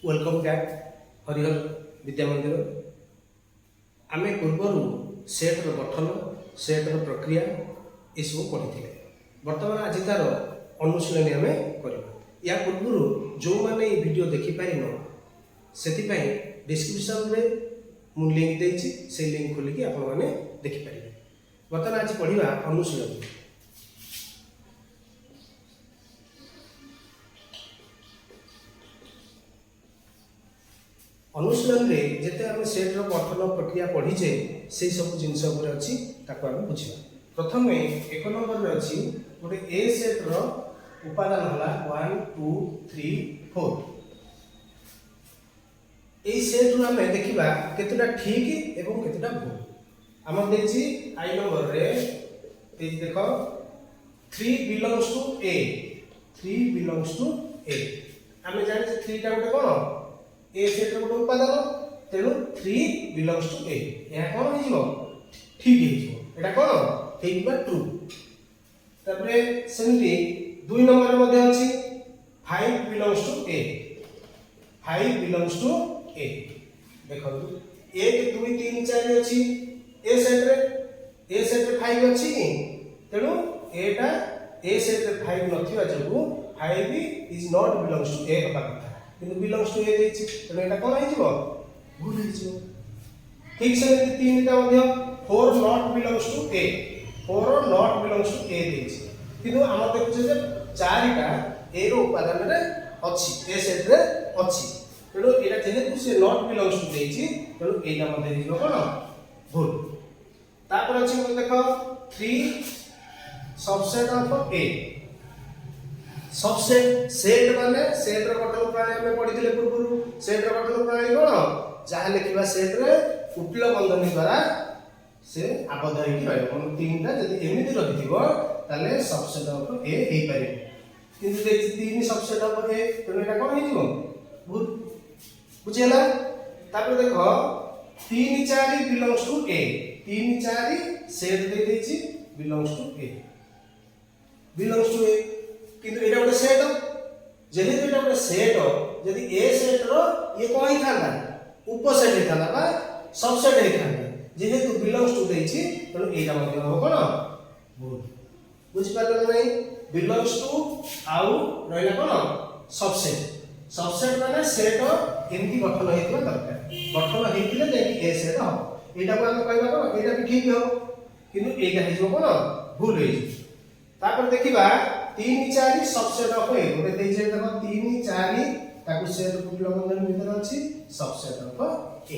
Welcome back Harihar विद्या मंदिर। आम पूर्वर सेट्र गठन सेट्र प्रक्रिया यू पढ़ी बर्तमान आज तार अनुशीलन आम कर या पूर्व जो मैंने वीडियो देखिपारिन से डिस्क्रिप्शन में लिंक देती से लिंक खोलिकी आपने देखिपारे। बर्तमान आज पढ़ा अनुशीलन। अनुशीलन में जिते आम सेट्र गठन प्रक्रिया पढ़ीचे से सब जिनस अच्छी आम बुझा। प्रथम एक नंबर अच्छी गोटे ए सेट्र उपादान है 1 2 3 4। ये सेट्रु आम देखा केतटा ठीक एवं केतटा भूल। आम देखी आई नंबर रे देख 3 belongs to A 3 belongs to A. आम जाने 3 टा गोटे कौन ए सेट्र गोटे उपादान तेणु 3 बिलोंग्स टू ए। यह कौन हो ठीक है कौन ठीक बा ट्रू। तापरे सेमती 2 नंबर मध्ये अछि 5 belongs to A 5 belongs to A. देखो 1 2 3 4 अछि ए सेट रे 5 अछि तेणु एटा ए सेट रे 5 नथिबा जबु 5 इज नॉट बिलोंग्स टू ए हबा कथा किंतु बिलोंग्स टू ए देछि तेणु एटा कोन हो जिवो भूल हो जिवो। ठीक से 3 टा मध्ये 4 not belongs to A 4 not belongs to A देछि किंतु हम देखु जे 4 टा ए रो उपादान रे अछि ए सेट रे अछि तेणु एटा जेहेतु से नॉट बिलोंग्स टू देछि तेणु एटा मध्ये जिवो कोन भूल। तापर अछि देखो 3 subset of A. Subset set माने सेट रो गठन प्रणाली में पढ़िथिले पूर्व। सेट रो गठन प्रणाली कोन जहा लिखिबा सेट रे उपल बंधनी द्वारा से आबद्ध होई रहबो। मन तीन टा जदी एमिति रखिथिबो ताले सबसेट ऑफ ए हेई पारे किंतु देखि तीन सबसेट ऑफ ए तेनो एटा कोन हेइजिवो भूल बुझेला। तापर देखो 3 4 बिलोंग्स टू ए 3 4 सेट दे देछि belongs to A belongs to A किंतु एटा गोटे सेट जेहेतु एटा गोटे सेट जदि ए सेट रो ये कोन ही थांदा उपसेट ही थांदा बा सबसेट ही थांदा जेहेतु बिलोंग्स टू देछि तेणु एटा मध्ये हो कोन भूल बुझि पारलो नै। बिलोंग्स टू आउ रहला कोन सबसेट माने सेट एमती गठन हेतिबा दरकार गठन हेतिले जेकी ए सेट हो एटा को हम कहबा कोन एटा भी ठीक हो किंतु एटा हेजो कोन भूल हेजि। तापर देखिबा 3 4 सबसेट ऑफ ए गोटे देइ जे देखो 3 4 ताकू सेट उपल बंधन भीतर अछि सबसेट ऑफ ए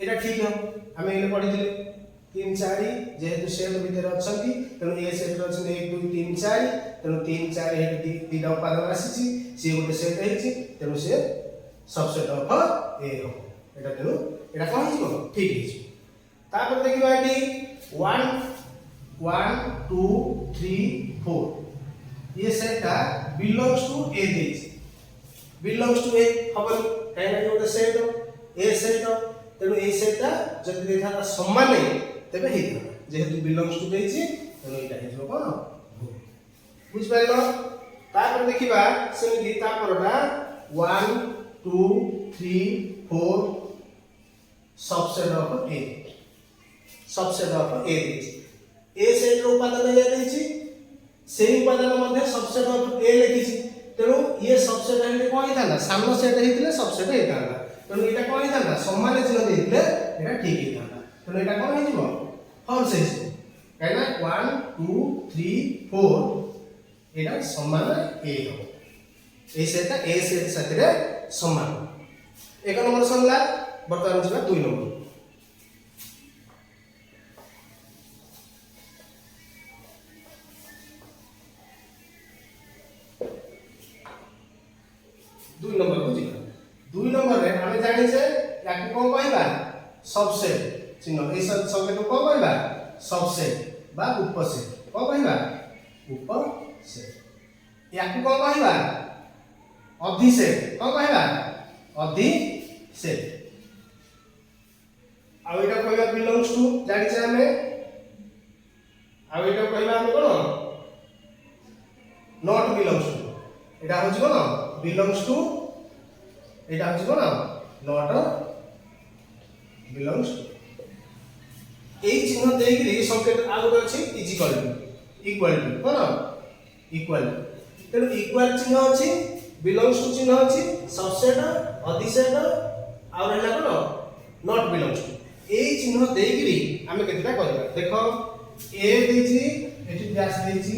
एटा ठीक हो। हम एले पढिथिले 3 4 जेहेतु सेट भीतर अछंती तेनु ए सेट रो अछि 1 2 3 4 तेनु 3 4 हे दिडा उपादान आसीछि से गोटे सेट हेछि तेनु से सबसेट ऑफ ए हो एटा तेनु एटा कोन हिजो ठीक हिजो। तापर देखिबा एटी 1 1 2 3 4 ये सेट का बिलोंग्स टू ए देछि बिलोंग्स टू ए हबल काहे ना गोटे सेट ए सेट तेनु ए सेट जदि देखा समान नै तबे हेइ जेहेतु बिलोंग्स टू देछि तेनु एटा हेजो कोन भूल बुझ पाइलो। तापर देखिबा सेमि तापरटा 1 2 3 4 सबसेट ऑफ ए देछि ए सेट रो उपादान ए देछि से उपादान मध्ये सबसेट ऑफ ए लिखिछि तेणु ये सबसेट हेले कोन हिताना सामनो सेट हेतिले सबसेट हेताना तेणु एटा कोन हिताना समान चिन्ह देइले एटा ठीक हिताना तेणु एटा कोन हिजिवो फॉल्स हिजिवो काइना 1 2 3 4 एटा समान ए हो ए सेट ए सेट साथरे समान। एक नंबर सनला वर्तमान जिबा 2 नंबर। दुई नंबर को जिबा 2 नंबर रे हम जानि जे याकु कोन कहबा सबसेट चिन्ह ए संकेत को कोन कहबा सबसेट बा उपसेट कोन कहबा उपसेट। याकु कोन कहबा अधिसेट कोन कहबा अधिसेट। आ एटा कहबा बिलोंग्स टू जानि जे हमें आ एटा कहबा हम कोन नॉट बिलोंग्स टू एटा हो जिवो न बिलोंग्स टू एटा होची कोन नॉट बिलोंग्स टू एई चिन्ह देइकरी संकेत आगो अछि इक्वल टू कोन इक्वल तेनु इक्वल चिन्ह अछि बिलोंग्स टू चिन्ह अछि सबसेट अधिसेट आ रहला कोन नॉट बिलोंग्स टू एई चिन्ह देइकरी हमें केतेटा करबा देखो ए देछि एठी डैश देछि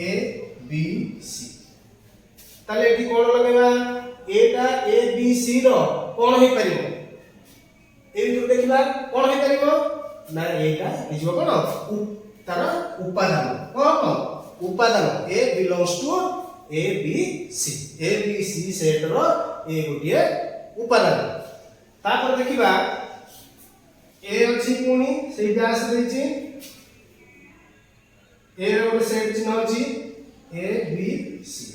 ए बी सी ताले एठी कोन लगेबा एटा ए बी सी रो कोन हे परिबो ए बिंदु देखिबा कोन हे परिबो ना एटा हिजो कोन तार उपादान कोन उपादान A belongs to A B C set रो ए गोटिए उपादान तापर देखिबा ए अछि पुनी सेही डैश देछि ए रो सेट चिन्ह अछि ए बी सी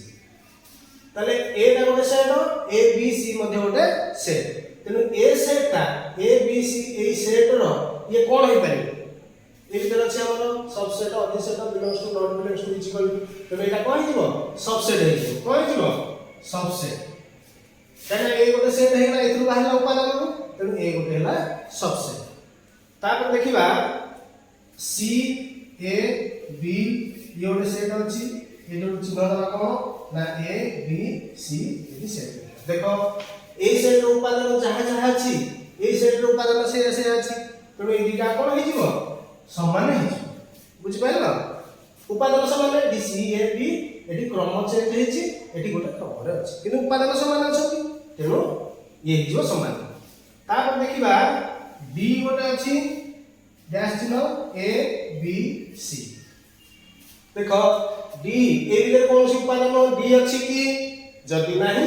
ताले ए टा गोटे सेट ए बी सी मध्ये गोटे सेट तेनु ए सेट ता ए बी सी ए सेट रो ये कोन हे परिबो ए भीतर अछि हमर सबसेट अधिसेट belongs to not belongs to equal तेनु एटा कोन हिजो सबसेट हिजो कोन हिजो सबसेट ताले ए गोटे सेट हेला एथु बाहला उपादान तेनु ए गोटे हेला सबसेट तापर देखिबा सी ए बी ये गोटे सेट अछि ये जो चिन्ह दवा कोन ना ए बी सी ये सेट देखो ए सेट रो उपादान जहा जहा अछि ए सेट रो उपादान से अछि तेनु ए दिटा कोन हिजिवो समान हिजिवो बुझि पाइलो उपादान समान डी सी ए बी एठी क्रम चेंज हेछि एठी गोटे क्रम रे अछि किंतु उपादान समान अछि तेनु ये हिजिवो समान तापर देखिबा डी गोटे अछि डैश चिन्ह ए बी सी देखो डी ए बिले कौन सी उपादान डी अछि कि जदि नाही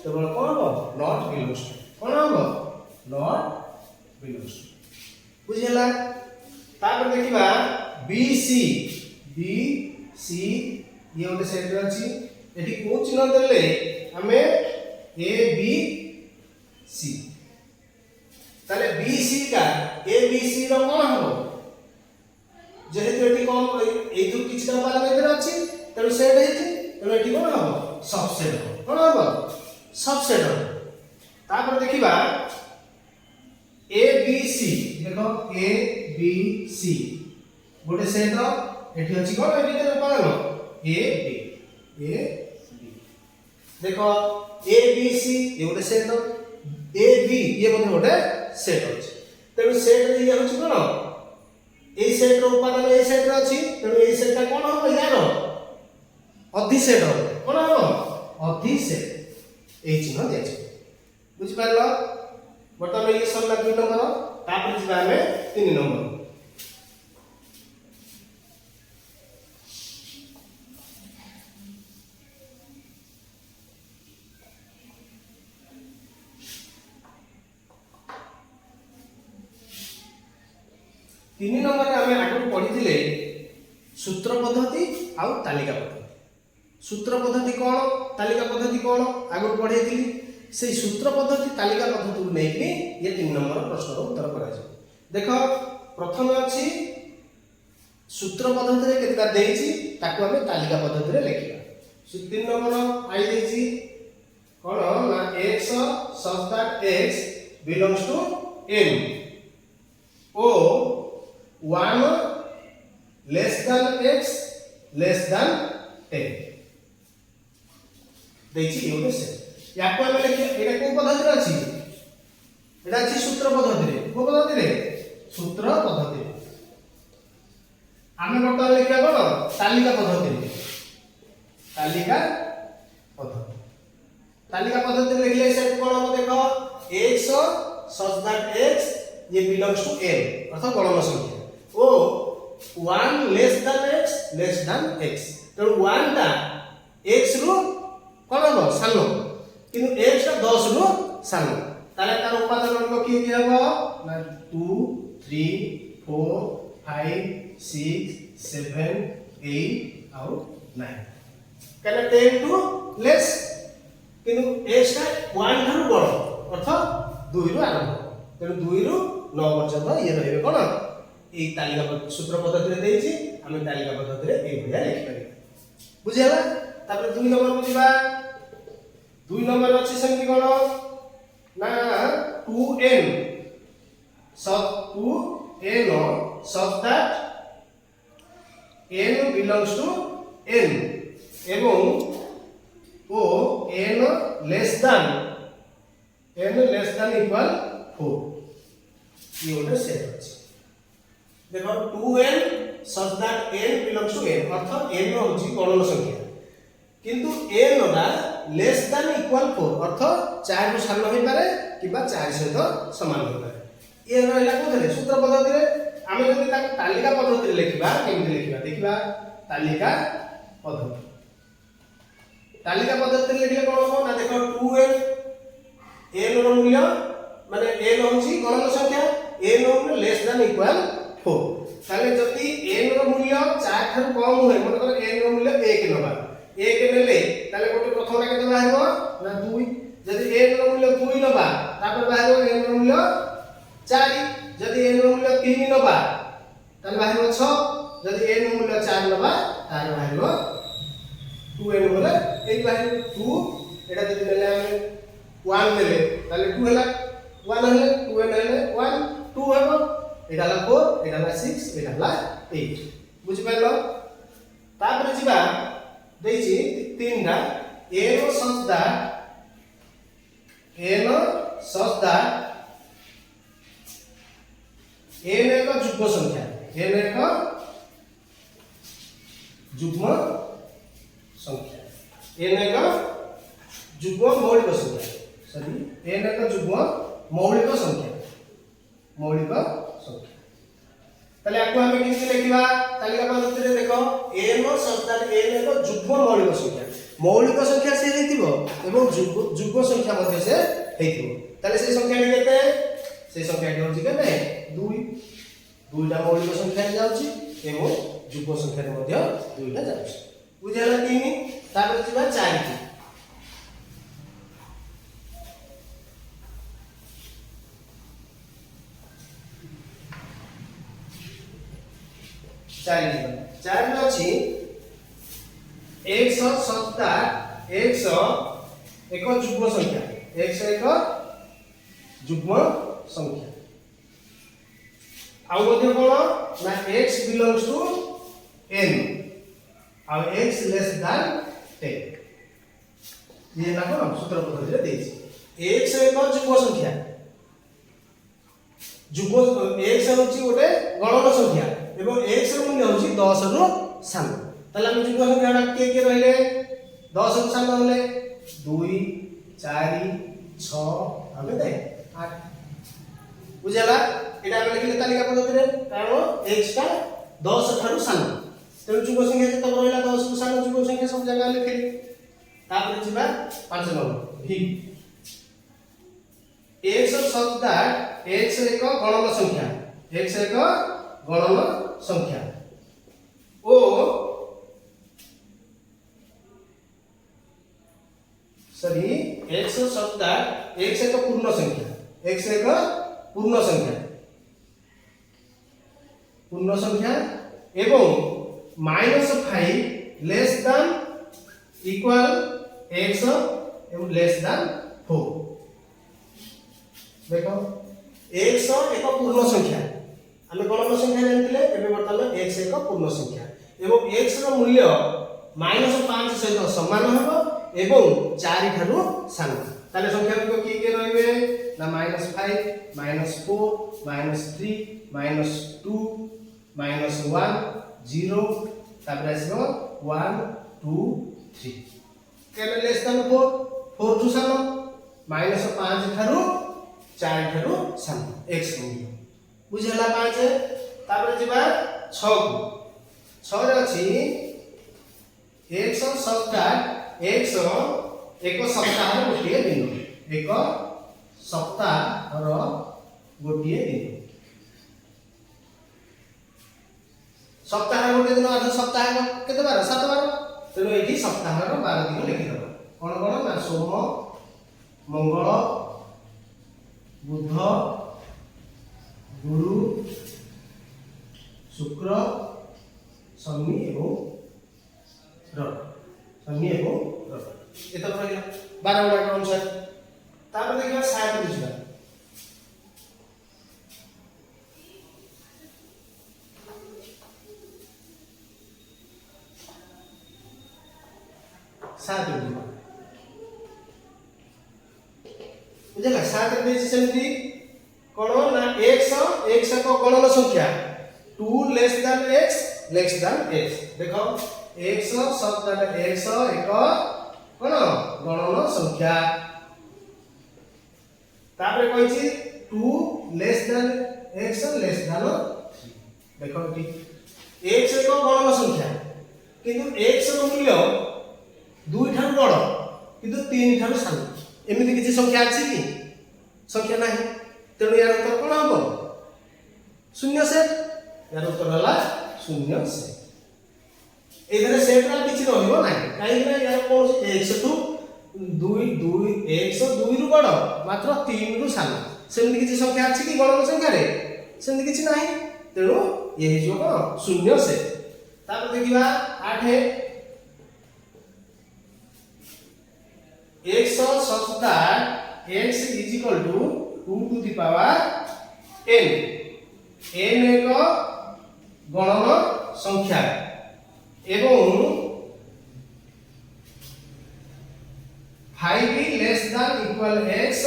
केवल कोन हो नॉट बिलोंग्स टू कोन हो नॉट बिलोंग्स टू बुझिला तापर देखिबा बी सी ये ओटे सेट अछि एठी को चिन्ह देले हमें ए बी सी ताले बी सी का ए बी सी रो कोन हो जेहेतु एठी कोन एथु किछटा उपादान एथर अछि तेनु सेट हेछि तेनु एठी कोन हो सबसेट हो कोन हो सबसेट हो तापर देखिबा ए बी सी देखो ए बी सी गोटे सेट एठी अछि कोन एठी ते उपादान ए बी देखो ए बी सी ये गोटे सेट ए बी ये मध्ये गोटे सेट अछि तेनु सेट रे ये अछि कोन ए सेट रो उपादान ए सेट रे अछि तेनु ए सेट का कोन हो यार अधिसेट हो कोन हो अधिसेट ए चिन्ह दिया छै बुझ पारलो बर्तमान ये सरला 2 नंबर तापर जिबा हमें 3 नंबर तीन नंबर रे हमें आगु पढिथिले सूत्र पद्धति आउ तालिका पद्धति सूत्र पद्धति कोन तालिका पद्धति कोन आगु पढिथिली से सूत्र पद्धति तालिका पद्धति को नेकि ये 3 नंबर प्रश्न रो उत्तर करा छै देखो प्रथम अछि सूत्र पद्धति रे केतका देछि ताको हमें तालिका पद्धति रे लेखिबा 3 नंबर आई देछि कोन ना x such that x belongs to n o 1 less than x less than 10 देछि योटे से याको हम लेखि एटा को पद्धति रे अछि एटा अछि सूत्र पद्धति रे को पद्धति रे सूत्र पद्धति रे आमे बर्तमान लेखिया कोन तालिका पद्धति रे तालिका पद्धति रे लिखले से कोन हो देखो x such that x ये belongs to n अर्थात गणन संख्या ओ 1 less than x less than x तो 1 टा x रो कोन हो सानो किनु x टा 10 रो सानो ताले तार उपादान अंक की हबो ना 2 3 4 5 6 7 8 और 9 कने 10 टू लेस किनु x टा 1 थारु बड़ अर्थात 2 रो आरंभ तेनु 2 रो 9 पर्यंत ये रहबे कोन ए तालिका सूत्र पद्धति रे देछि हम तालिका पद्धति रे ए भया लिखि पारि बुझियाला तापर 2 नंबर बुझिबा 2 नंबर अछि संख्या कोन ना 2n such that n belongs to n এবং ও n less than equal 4 ये ଗୋଟେ ସେଟ୍ ଅଛି देखो 2n such that n belongs to n অর্থাৎ n হচ্ছে গণন সংখ্যা কিন্তু n টা less than equal 4 অর্থাৎ 4 ରୁ ସାନ ହେଇ ପାରେ কিবা 4 ସହିତ ସମାନ ହେଇ ପାରେ ଏ ରହିଲା କୋଉଥିରେ ସୂତ୍ର ପଦ୍ଧତିରେ ଆମେ ଯଦି ତାକୁ ତାଲିକା ପଦ୍ଧତିରେ ଲେଖିବା କେମିତି ଲେଖିବା ଦେଖିବା ତାଲିକା ପଦ୍ଧତିରେ ଲେଖିଲେ କଣ ହେବ ନା ଦେଖ 2n n ର ମୂଲ୍ୟ মানে n হচ্ছে গণন সংখ্যা n হচ্ছে less than equal 4 তাহলে যদি n ର মূল্য 4 ଠାରୁ কম হয় মনে কর n ର মূল্য 1 নেবা 1 নেলে তাহলে গোটে প্রথমটা কেতে বাহিব না 2 যদি n ର মূল্য 2 নেবা তারপর বাহিব n ର মূল্য 4 যদি n ର মূল্য 3 নেবা তাহলে বাহিব 6 যদি n ର মূল্য 4 নেবা তাহলে বাহিব 2n বলে এই বাহিব 2 এটা যদি নেলে আমি 1 নেলে তাহলে 2 হলা 1 হলে 2n হলে 1 2 হবে এটা হলা 4 এটা হলা 6 এটা হলা 8 বুঝি পাইলো তারপরে ଯିବା ଦେଇଛି তিনটা n such that n ଏକ ଯୁଗ୍ମ ସଂଖ୍ୟା n ଏକ ଯୁଗ୍ମ ସଂଖ୍ୟା n ଏକ ଯୁଗ୍ମ ମୌଳିକ ସଂଖ୍ୟା ସରି n ଏକ ଯୁଗ୍ମ ମୌଳିକ ସଂଖ୍ୟା তাহলে আকু আমি কেমতি লিখিবা তালিকা পদ্ধতিরে দেখো n such that n ଏକ ଯୁଗ୍ମ ମୌଳିକ ସଂଖ୍ୟା ସେ ହେଇଥିବ ଏବଂ ଯୁଗ୍ମ ସଂଖ୍ୟା ମଧ୍ୟ ସେ ହେଇଥିବ ତାহଲେ সেই সংখ্যাটি কেতে সেই সংখ্যাটি হচ্ছে কেতে 2 দুইটা মৌলিক সংখ্যা যাচ্ছে এবং যুগ্ম সংখ্যার মধ্যে দুইটা যাচ্ছে বুঝালা 3 তারপরে ଯିବା 4 টি 4 में अछि 170 100 एक যুগ্ম সংখ্যা 101 যুগ্ম সংখ্যা आउ मध्ये कोन ना x belongs to n और x less than 10 ये ना कोन सूत्र पद्धति देछि x एक যুগ্ম সংখ্যা যুগ্ম x হচ্ছে গোটে গণন সংখ্যা এবং x এর মূল্য হচ্ছে 10 রু সান তাহলে আমি যুগ্ম সংখ্যাটা কে কে রইলে 10 রু সান হলে 2 4 6 হবে দে 8 বুঝালা এটা আমি লিখিলে তালিকা পদ্ধতিরে কারণ x টা 10 ଠାରୁ ସାନ ତେଣୁ ଯୁଗ୍ମ ସଂଖ୍ୟା ଯେତେ ରହିଲା 10 ରୁ ସାନ ଯୁଗ୍ମ ସଂଖ୍ୟା ସବୁ ଜାଗା ଲେଖିଲି ତାପରେ ଯିବା 5 number v x such that x ଏକ ଗଣନ ସଂଖ୍ୟା x ଏକ ଗଣନ ସଂଖ୍ୟା ଓ sorry x such that x ଏକ ପୂର୍ଣ୍ଣ ସଂଖ୍ୟା x ଏକ पूर्ण संख्या एवं -5 लेस देन इक्वल x एवं लेस देन 4 देखो x एक पूर्ण संख्या हम गणन संख्या जानथिले एबे वर्तमान x एक पूर्ण संख्या एवं x रो मूल्य -5 सहित समान हबो एवं 4 ठारू सान ताले संख्या को की के रहबे ना -5 -4 -3 -2 -1 0 तापर आसो 1 2 3 केले लेस देन 4 टू सान -5 ठारू 4 ठारू सान x मूल्य बुझला 5 तापर जिबा 6 को 6 रे अछि x सप्ताह x एक सप्ताह गोटे दिन एक सप्ताह गोटे दिन सप्ताह गोटे दिन अर्ध सप्ताह केते बार 7 बार तेनो एठी सप्ताह 12 दिन लिखि दबो कोन कोन ना सोम मंगल बुध गुरु शुक्र शनि एवं रवि शनि एवं रवि एत रहला 12 अनुसार तापर देखिबा 7 रे जिबा 7 रे जिबा बुझला 7 रे देछि सेमती कोन ना x को गणन संख्या 2 लेस देन x देखो x शब्द x एक कोन गणन संख्या तापर कहिछि 2 less than x less than देखो x एक गणन संख्या किंतु x रो मूल्य 2 ठार बड़ किंतु 3 ठार सान एमिति किछि संख्या अछि कि संख्या नाही तेणु यार उत्तर कोन हबो शून्य सेट यार उत्तर हला शून्य सेट एथरे सेट रा किछि रहइबो नाही काहे कि यार कोन x टू 2 x 2 रु बड़ मात्र 3 रु सान सेमिति किछि संख्या अछि कि गणन संख्या रे सेमिति किछि नाही तेणु ये जो कोन शून्य सेट तापर देखिबा 8 x subtract x is equal to 2 to the power n n एक गणन संख्या एवं 5 लेस देन इक्वल x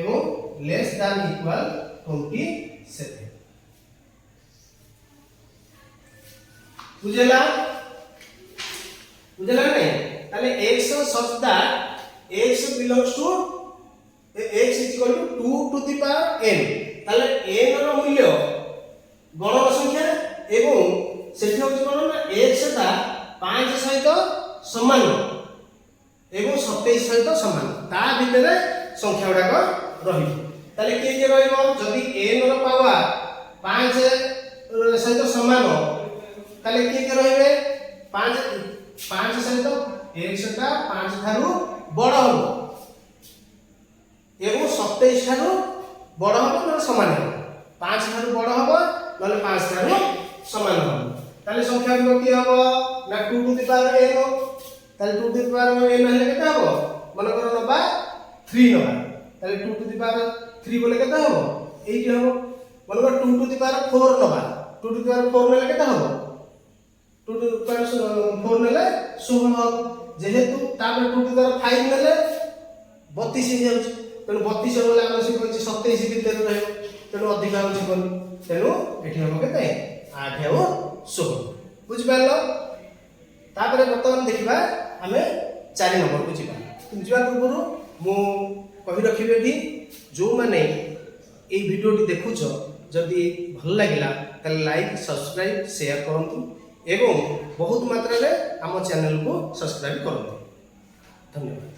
एवं लेस देन इक्वल 27 बुझला नहीं ताले x such that x belongs to x is equal to 2 to the power n ताले n रो मूल्य गणन संख्या एवं सेठी होची कोन ना x ता 5 सहित समान एवं 27 सहित समान ता भितरे संख्या गुडा को रही ताले के रहइबो जदी n रो पावर 5 सहित समान ताले के रहिबे 5 सहित x ता 5 थारु बड़ हो एवं 27 थारु बड़ हो न समान हो 5 थारु बड़ हो नले 5 थारु समान हो ताले संख्या के हो ना 2 टू द पावर n हो ताले 2 टू द पावर n हेले केता हो मन कर नबा 3 नबा ताले 2 टू द पावर 3 बोले केता हो 8 हो मन कर 2 टू द पावर 4 नबा 2 टू द पावर 4 नेले केता हो 2 टू द पावर 4 नेले 16 हो जेहेतु तापर 2 टू द पावर 5 नेले 32 हे जाउछ तेनु 32 बोले हम से कहछि 27 भीतर रहयो तेनु अधिक आउछ कोन तेनु एठी हम केते 8 और 16 बुझ पालो तापर बर्तमान देखिबा हमें 4 नंबर को जिबा जिबा पूर्व मु कहि रखिबे कि जो माने ए वीडियोटी देखुछ जदि भल लागिला त लाइक सब्सक्राइब शेयर करंतु एवं बहुत मात्रा रे हम चैनल को सब्सक्राइब करंतु धन्यवाद।